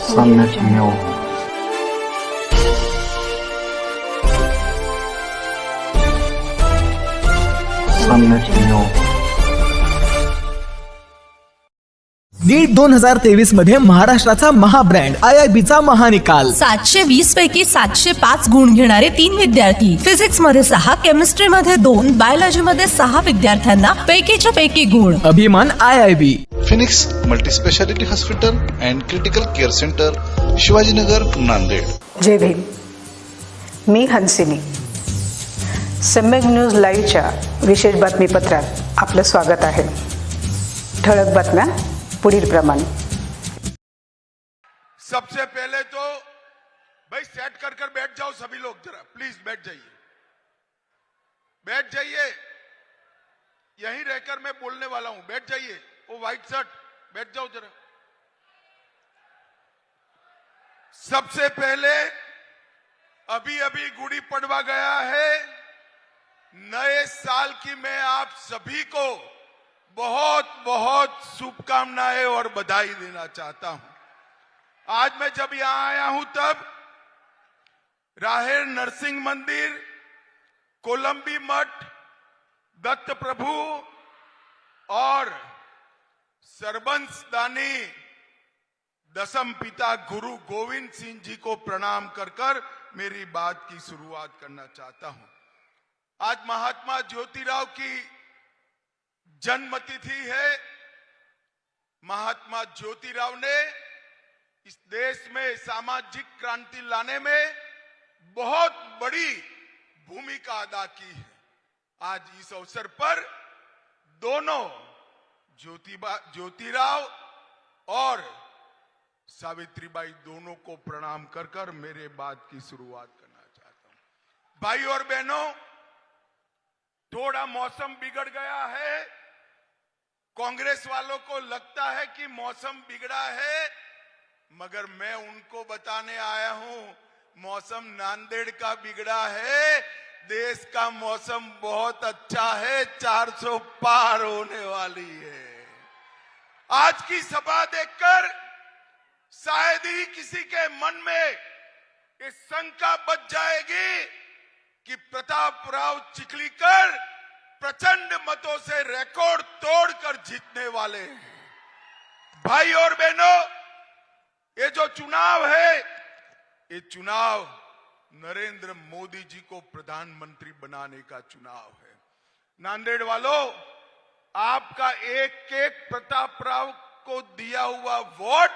Sannetinho. Sannetinho. NEET 2023 मध्ये महाराष्ट्राचा महाब्रँड IIBचा महानिकाल 720 पैकी 705 गुण घेणारे 3 विद्यार्थी, फिजिक्स मध्ये 6, केमिस्ट्री मध्ये 2, बायोलॉजी मध्ये 6 विद्यार्थ्यांना पैकीच्या पैकी गुण. अभिमान IIB. Phoenix multispeciality hospital and critical care centre, Shivajinagar, Nanded. जय भीम. मी हंसिनी. सम्यक न्यूज लाईव्हच्या विशेष बातमीपत्रात आपलं स्वागत आहे. ठळक बातम्या पुढील प्रमाणे. सबसे पहले तो भाई सेट कर बैठ जाओ सभी लोग, जरा प्लीज बैठ जाइए, बैठ जाइए. यहीं रहकर मैं बोलने वाला हूं, बैठ जाइए. वो व्हाइट शर्ट बैठ जाओ जरा. सबसे पहले अभी अभी गुड़ी पड़वा गया है. नए साल की मैं आप सभी को बहुत बहुत शुभकामनाएं और बधाई देना चाहता हूं. आज मैं जब यहां आया हूं तब राहेर नरसिंह मंदिर, कोलंबी मठ, दत्त प्रभु और सरबंस दानी दसम पिता गुरु गोविंद सिंह जी को प्रणाम कर मेरी बात की शुरुआत करना चाहता हूं. आज महात्मा ज्योतिराव की जन्मतिथि है. महात्मा ज्योतिराव ने इस देश में सामाजिक क्रांति लाने में बहुत बड़ी भूमिका अदा की है. आज इस अवसर पर दोनों ज्योतिराव और सावित्रीबाई दोनों को प्रणाम कर मेरे बात की शुरुआत करना चाहता हूं. भाई और बहनों, थोड़ा मौसम बिगड़ गया है. कांग्रेस वालों को लगता है कि मौसम बिगड़ा है, मगर मैं उनको बताने आया हूं मौसम नांदेड़ का बिगड़ा है. देश का मौसम बहुत अच्छा है. 400 पार होने वाली है. आज की सभा देखकर शायद ही किसी के मन में ये शंका बच जाएगी कि प्रतापराव चिखलीकर प्रचंड मतों से रिकॉर्ड तोड़कर जीतने वाले हैं. भाई और बहनों, ये जो चुनाव है, ये चुनाव नरेंद्र मोदी जी को प्रधानमंत्री बनाने का चुनाव है. नांदेड़ वालों, आपका एक एक प्रतापराव को दिया हुआ वोट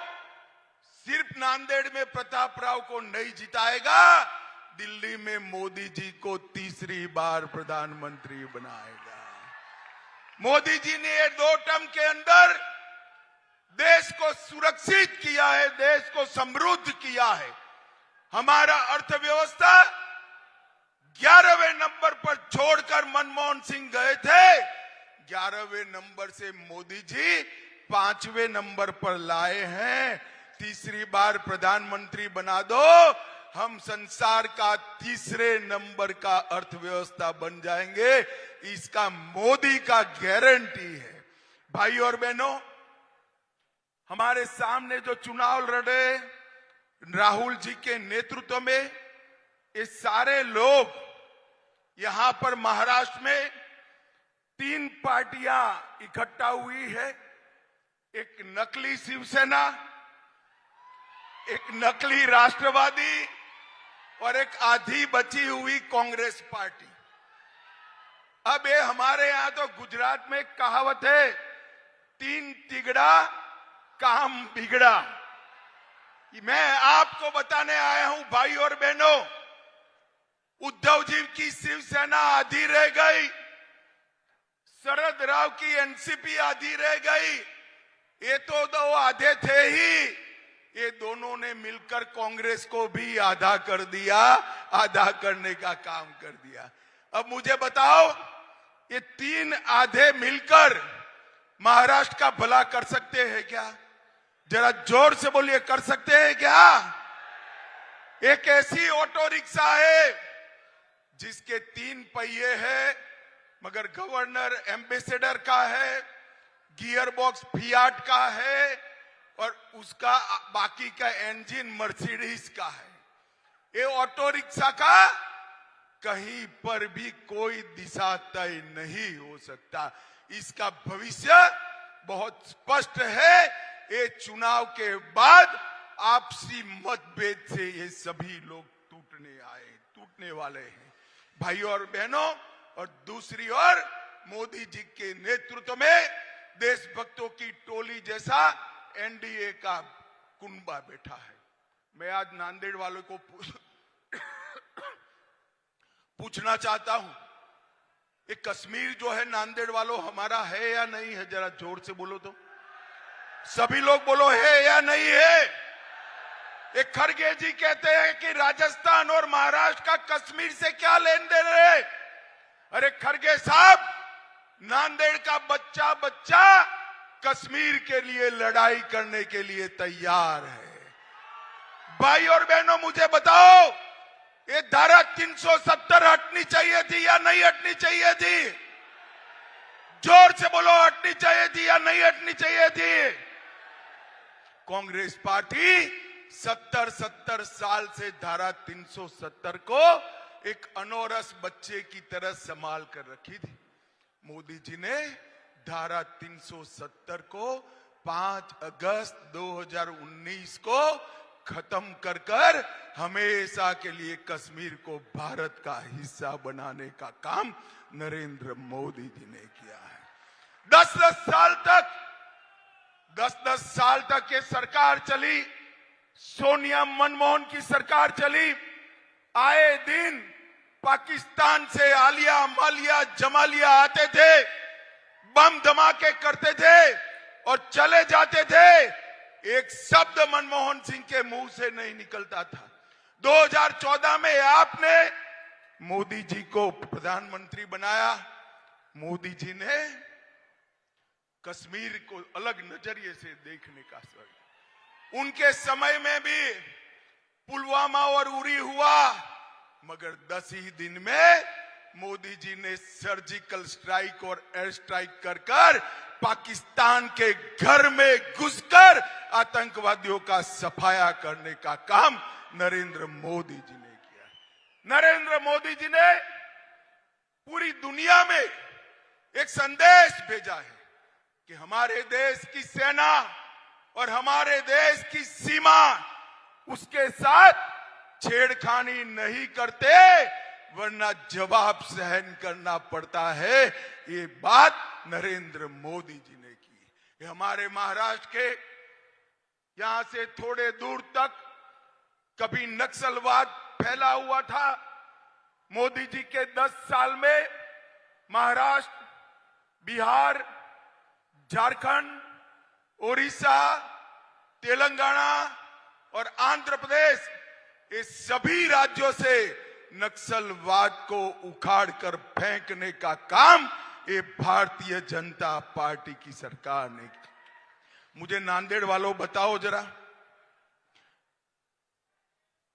सिर्फ नांदेड़ में प्रतापराव को नहीं जिताएगा, दिल्ली में मोदी जी को तीसरी बार प्रधानमंत्री बनाएगा. मोदी जी ने ये 2 टर्म के अंदर देश को सुरक्षित किया है, देश को समृद्ध किया है. हमारा अर्थव्यवस्था 11वें नंबर पर छोड़कर मनमोहन सिंह गए थे. 11वें नंबर से मोदी जी 5वें नंबर पर लाए हैं. तीसरी बार प्रधानमंत्री बना दो, हम संसार का तीसरे नंबर का अर्थव्यवस्था बन जाएंगे. इसका मोदी का गारंटी है. भाई और बहनों, हमारे सामने जो चुनाव लड़े राहुल जी के नेतृत्व में, ये सारे लोग यहां पर महाराष्ट्र में 3 पार्टियां इकट्ठा हुई है. एक नकली शिवसेना, एक नकली राष्ट्रवादी और एक आधी बची हुई कांग्रेस पार्टी. अब ये हमारे यहां तो गुजरात में कहावत है, 3 तिगड़ा काम बिगड़ा. मैं आपको बताने आया हूं भाई और बहनों, उद्धव जी की शिवसेना आधी रह गई, शरद राव की एनसीपी आधी रह गई. ये तो 2 आधे थे ही, ये दोनों ने मिलकर कांग्रेस को भी आधा कर दिया, आधा करने का काम कर दिया. अब मुझे बताओ, ये 3 आधे मिलकर महाराष्ट्र का भला कर सकते हैं क्या? जरा जोर से बोलिए, कर सकते हैं क्या? एक ऐसी ऑटो रिक्शा है जिसके 3 पहिए हैं, मगर गवर्नर एम्बेसडर का है, गियर बॉक्स फियाट का है, और उसका बाकी का इंजन मर्सिडीज का है। ये ऑटो रिक्शा का कहीं पर भी कोई दिशा तय नहीं हो सकता। इसका भविष्य बहुत स्पष्ट है। ये चुनाव के बाद आपसी मतभेद से ये सभी लोग टूटने वाले हैं भाई और बहनों। और दूसरी ओर मोदी जी के नेतृत्व में देशभक्तों की टोली जैसा एनडीए का कुनबा बैठा है। मैं आज नांदेड़ वालों को पूछना चाहता हूं, ये कश्मीर जो है नांदेड़ वालों हमारा है या नहीं है? जरा जोर से बोलो तो, सभी लोग बोलो है या नहीं है? एक खड़गे जी कहते हैं कि राजस्थान और महाराष्ट्र का कश्मीर से क्या लेन देन है। अरे खड़गे साहब, नांदेड़ का बच्चा बच्चा कश्मीर के लिए लड़ाई करने के लिए तैयार है। भाई और बहनों मुझे बताओ, ये धारा 370 हटनी चाहिए थी या नहीं हटनी चाहिए थी? जोर से बोलो, हटनी चाहिए थी या नहीं हटनी चाहिए थी? कांग्रेस पार्टी 70 साल से धारा 370 को एक अनोरस बच्चे की तरह संभाल कर रखी थी। मोदी जी ने धारा 370 को 5 अगस्त 2019 को खत्म कर हमेशा के लिए कश्मीर को भारत का हिस्सा बनाने का काम नरेंद्र मोदी जी ने किया है। 10 साल तक ये सरकार चली, सोनिया मनमोहन की सरकार चली। आए दिन पाकिस्तान से आलिया मालिया जमालिया आते थे, बम धमाके करते थे और चले जाते थे। एक शब्द मनमोहन सिंह के मुंह से नहीं निकलता था। 2014 में आपने मोदी जी को प्रधानमंत्री बनाया। मोदी जी ने कश्मीर को अलग नजरिए से देखने का सर, उनके समय में भी पुलवामा और उरी हुआ, मगर 10 ही दिन में मोदी जी ने सर्जिकल स्ट्राइक और एयर स्ट्राइक कर पाकिस्तान के घर में घुसकर आतंकवादियों का सफाया करने का काम नरेंद्र मोदी जी ने किया। नरेंद्र मोदी जी ने पूरी दुनिया में एक संदेश भेजा है कि हमारे देश की सेना और हमारे देश की सीमा, उसके साथ छेड़खानी नहीं करते वरना जवाब सहन करना पड़ता है। ये बात नरेंद्र मोदी जी ने की। ये हमारे महाराष्ट्र के यहां से थोड़े दूर तक कभी नक्सलवाद फैला हुआ था। मोदी जी के 10 साल में महाराष्ट्र, बिहार, झारखंड, ओडिशा, तेलंगाना और आंध्र प्रदेश, ये सभी राज्यों से नक्सलवाद को उखाड़ कर फेंकने का काम ये भारतीय जनता पार्टी की सरकार ने किया। मुझे नांदेड़ वालों बताओ जरा,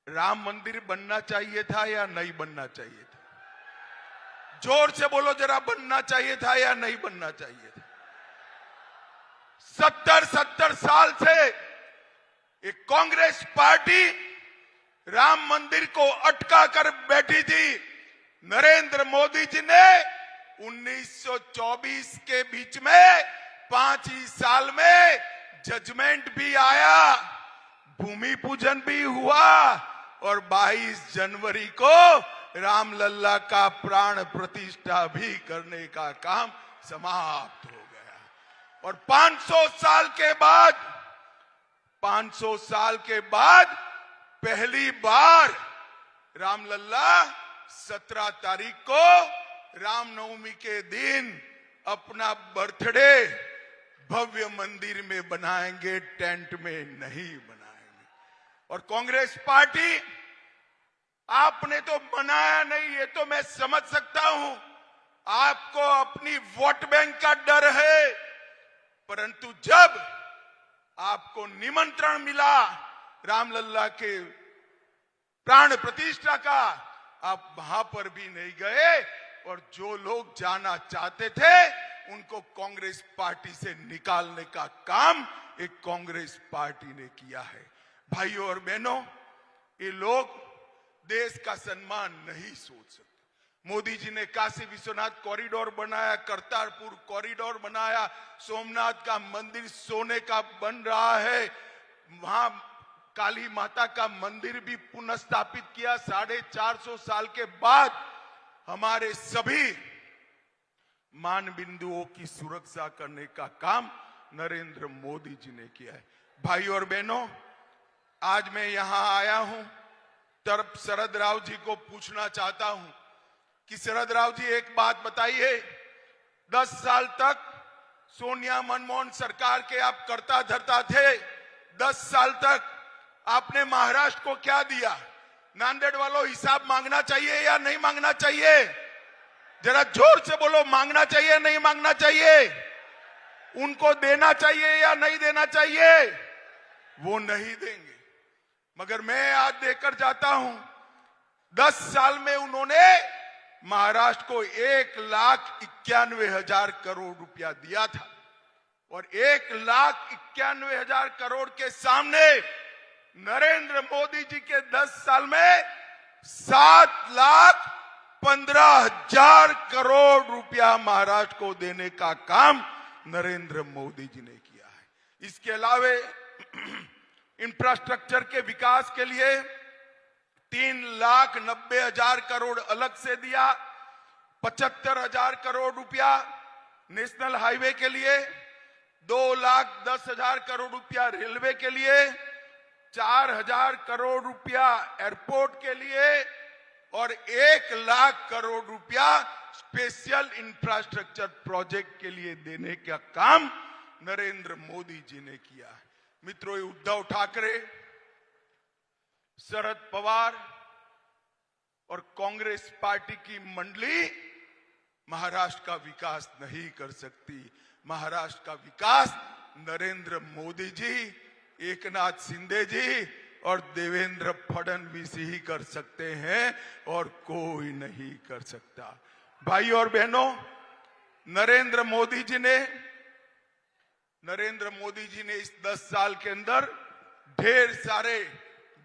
राम मंदिर बनना चाहिए था या नहीं बनना चाहिए था? जोर से बोलो जरा, बनना चाहिए था या नहीं बनना चाहिए था? 70 साल से एक कांग्रेस पार्टी राम मंदिर को अटका कर बैठी थी। नरेंद्र मोदी जी ने 1924 के बीच में 5 ही साल में जजमेंट भी आया, भूमि पूजन भी हुआ और 22 जनवरी को रामलल्ला का प्राण प्रतिष्ठा भी करने का काम समाप्त हो गया। और 500 साल के बाद पहली बार रामलल्ला 17 तारीख को रामनवमी के दिन अपना बर्थडे भव्य मंदिर में बनाएंगे, टेंट में नहीं बनाएंगे। और कांग्रेस पार्टी, आपने तो बनाया नहीं, ये तो मैं समझ सकता हूं, आपको अपनी वोट बैंक का डर है, परंतु जब आपको निमंत्रण मिला रामलल्ला के प्राण प्रतिष्ठा का, आप वहां पर भी नहीं गए और जो लोग जाना चाहते थे उनको कांग्रेस पार्टी से निकालने का काम एक कांग्रेस पार्टी ने किया है। भाइयों और बहनों, ये लोग देश का सम्मान नहीं सोच सकते। मोदी जी ने काशी विश्वनाथ कॉरिडोर बनाया, करतारपुर कॉरिडोर बनाया, सोमनाथ का मंदिर सोने का बन रहा है, वहां काली माता का मंदिर भी पुनर्स्थापित किया। 450 साल के बाद हमारे सभी मान बिंदुओं की सुरक्षा करने का काम नरेंद्र मोदी जी ने किया है। भाइयों और बहनों, आज मैं यहां आया हूं तरफ शरद राव जी को पूछना चाहता हूं कि शरद राव जी एक बात बताइए, 10 साल तक सोनिया मनमोहन सरकार के आप कर्ता धर्ता थे, 10 साल तक आपने महाराष्ट्र को क्या दिया? नांदेड़ वालों, हिसाब मांगना चाहिए या नहीं मांगना चाहिए? जरा जोर से बोलो, मांगना चाहिए नहीं मांगना चाहिए? उनको देना चाहिए या नहीं देना चाहिए? वो नहीं देंगे, मगर मैं आज देकर जाता हूं। 10 साल में उन्होंने महाराष्ट्र को 1,91,000 करोड़ रुपया दिया था और 1,91,000 करोड़ के सामने नरेंद्र मोदी जी के 10 साल में 7,15,000 करोड़ रुपया महाराष्ट्र को देने का काम नरेंद्र मोदी जी ने किया है। इसके अलावा इंफ्रास्ट्रक्चर के विकास के लिए 3,90,000 करोड़ अलग से दिया, 75,000 करोड़ रुपया नेशनल हाईवे के लिए, 2,10,000 करोड़ रुपया रेलवे के लिए, 4,000 करोड़ रुपया एयरपोर्ट के लिए और 1,00,000 करोड़ रुपया स्पेशल इंफ्रास्ट्रक्चर प्रोजेक्ट के लिए देने का काम नरेंद्र मोदी जी ने किया है। मित्रों, उद्धव ठाकरे, शरद पवार और कांग्रेस पार्टी की मंडली महाराष्ट्र का विकास नहीं कर सकती। महाराष्ट्र का विकास नरेंद्र मोदी जी, एकनाथ शिंदे जी और देवेंद्र फडणवीस ही कर सकते हैं और कोई नहीं कर सकता। भाइयों और बहनों, नरेंद्र मोदी जी ने इस 10 साल के अंदर ढेर सारे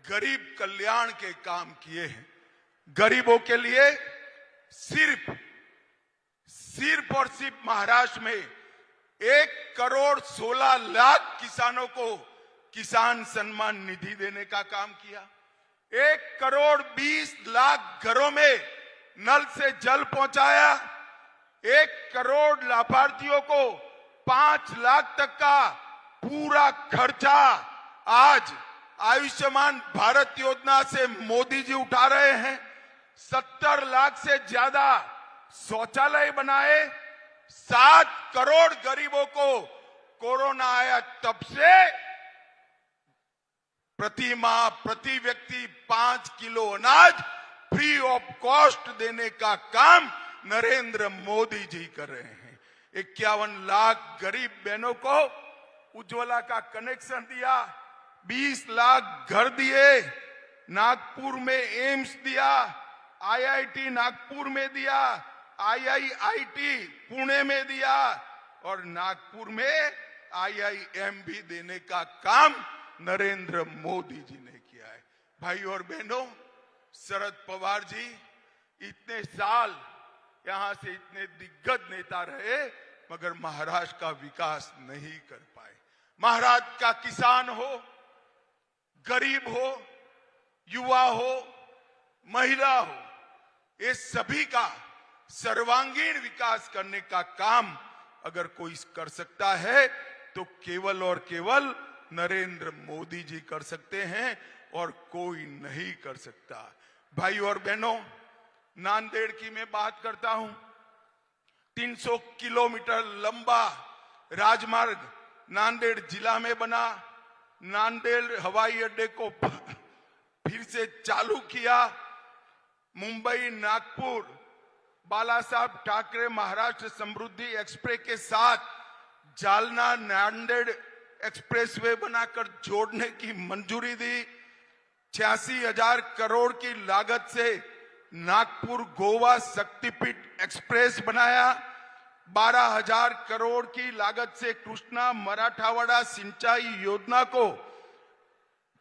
गरीब कल्याण के काम किए हैं। गरीबों के लिए सिर्फ और सिर्फ महाराष्ट्र में 1,16,00,000 किसानों को किसान सम्मान निधि देने का काम किया। 1,20,00,000 घरों में नल से जल पहुंचाया। 1 करोड़ लाभार्थियों को 5 लाख तक का पूरा खर्चा आज आयुष्मान भारत योजना से मोदी जी उठा रहे हैं। 70 लाख से ज्यादा शौचालय बनाए। 7 करोड़ गरीबों को कोरोना आया तब से प्रति माह प्रति व्यक्ति 5 किलो अनाज फ्री ऑफ कॉस्ट देने का काम नरेंद्र मोदी जी कर रहे हैं। 51 लाख गरीब बहनों को उज्ज्वला का कनेक्शन दिया। 20 लाख घर दिए। नागपुर में एम्स दिया, IIT नागपुर में दिया, IIIT पुणे में दिया और नागपुर में IIM भी देने का काम नरेंद्र मोदी जी ने किया है। भाइयों और बहनों, शरद पवार जी इतने साल यहां से इतने दिग्गज नेता रहे मगर महाराष्ट्र का विकास नहीं कर पाए। महाराष्ट्र का किसान हो, गरीब हो, युवा हो, महिला हो, ये सभी का सर्वांगीण विकास करने का काम अगर कोई कर सकता है तो केवल और केवल नरेंद्र मोदी जी कर सकते हैं और कोई नहीं कर सकता। भाइयों और बहनों, नांदेड़ की मैं बात करता हूं। 300 किलोमीटर लंबा राजमार्ग नांदेड़ जिला में बना। नांदेड़ हवाई अड्डे को फिर से चालू किया। मुंबई नागपुर बाला साहब ठाकरे महाराष्ट्र समृद्धि एक्सप्रेस के साथ जालना नांदेड़ एक्सप्रेसवे बनाकर जोड़ने की मंजूरी दी। 86,000 करोड़ की लागत से नागपुर गोवा शक्तिपीठ एक्सप्रेस बनाया। 12,000 करोड़ की लागत से कृष्णा मराठावाड़ा सिंचाई योजना को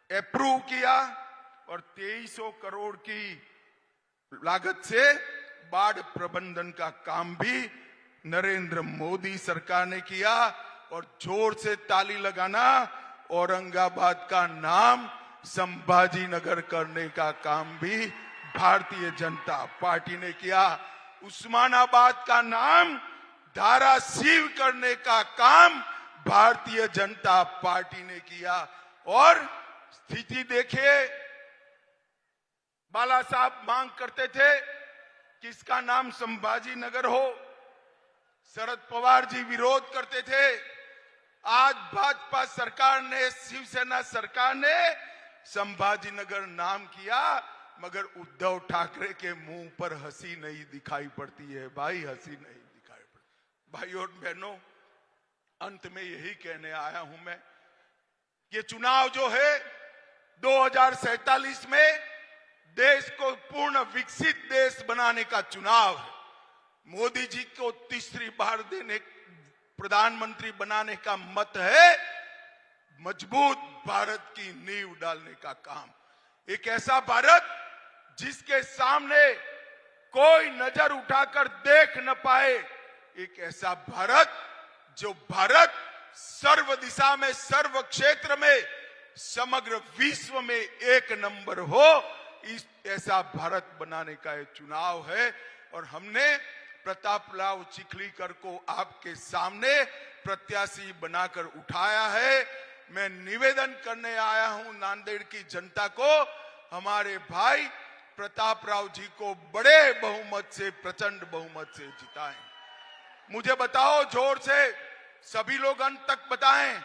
अप्रूव किया और 2300 करोड़ की लागत से बाढ़ प्रबंधन का काम भी नरेंद्र मोदी सरकार ने किया। और जोर से ताली लगाना, औरंगाबाद का नाम संभाजी नगर करने का काम भी भारतीय जनता पार्टी ने किया। उस्मानाबाद का नाम धाराशिव करने का काम भारतीय जनता पार्टी ने किया। और स्थिति देखिए, बाला साहब मांग करते थे कि इसका नाम संभाजी नगर हो, शरद पवार जी विरोध करते थे। आज भाजपा सरकार ने, शिवसेना सरकार ने संभाजी नगर नाम किया, मगर उद्धव ठाकरे के मुंह पर हंसी नहीं दिखाई पड़ती है भाई, हंसी नहीं दिखाई पड़ती। भाई और बहनों, अंत में यही कहने आया हूं मैं, ये चुनाव जो है 2047 में देश को पूर्ण विकसित देश बनाने का चुनाव है। मोदी जी को तीसरी बार प्रधानमंत्री बनाने का मत है। मजबूत भारत की नींव डालने का काम। एक ऐसा भारत जिसके सामने कोई नजर उठाकर देख न पाए, एक ऐसा भारत जो भारत सर्व दिशा में, सर्व क्षेत्र में, समग्र विश्व में एक नंबर हो, इस ऐसा भारत बनाने का ये चुनाव है। और हमने प्रताप राव चिखलीकर को आपके सामने प्रत्याशी बनाकर उठाया है। मैं निवेदन करने आया हूं नांदेड़ की जनता को, हमारे भाई प्रताप राव जी को बड़े बहुमत से, प्रचंड बहुमत से जिताएं। मुझे बताओ जोर से, सभी लोग अंत तक बताएं,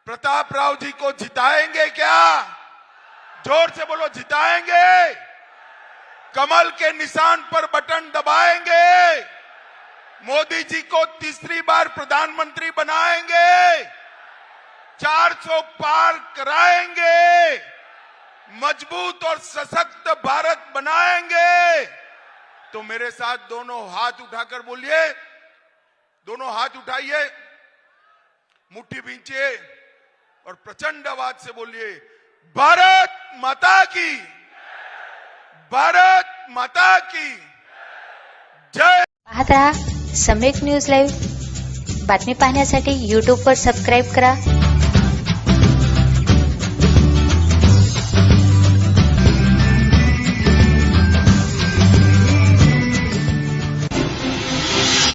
प्रताप राव जी को जिताएंगे क्या? जोर से बोलो, जिताएंगे। कमल के निशान पर बटन दबाएंगे। मोदी जी को तीसरी बार प्रधानमंत्री बनाएंगे। 400 पार कराएंगे। मजबूत और सशक्त भारत बनाएंगे। तो मेरे साथ दोनों हाथ उठाकर बोलिए, दोनों हाथ उठाइए, मुट्ठी भींचिए और प्रचंड आवाज से बोलिए, भारत माता की, भारत माता की जय। पाहत रहा सम्यक न्यूज लाईव्ह। बातमी पाहण्यासाठी यूट्यूबवर सबस्क्राईब करा,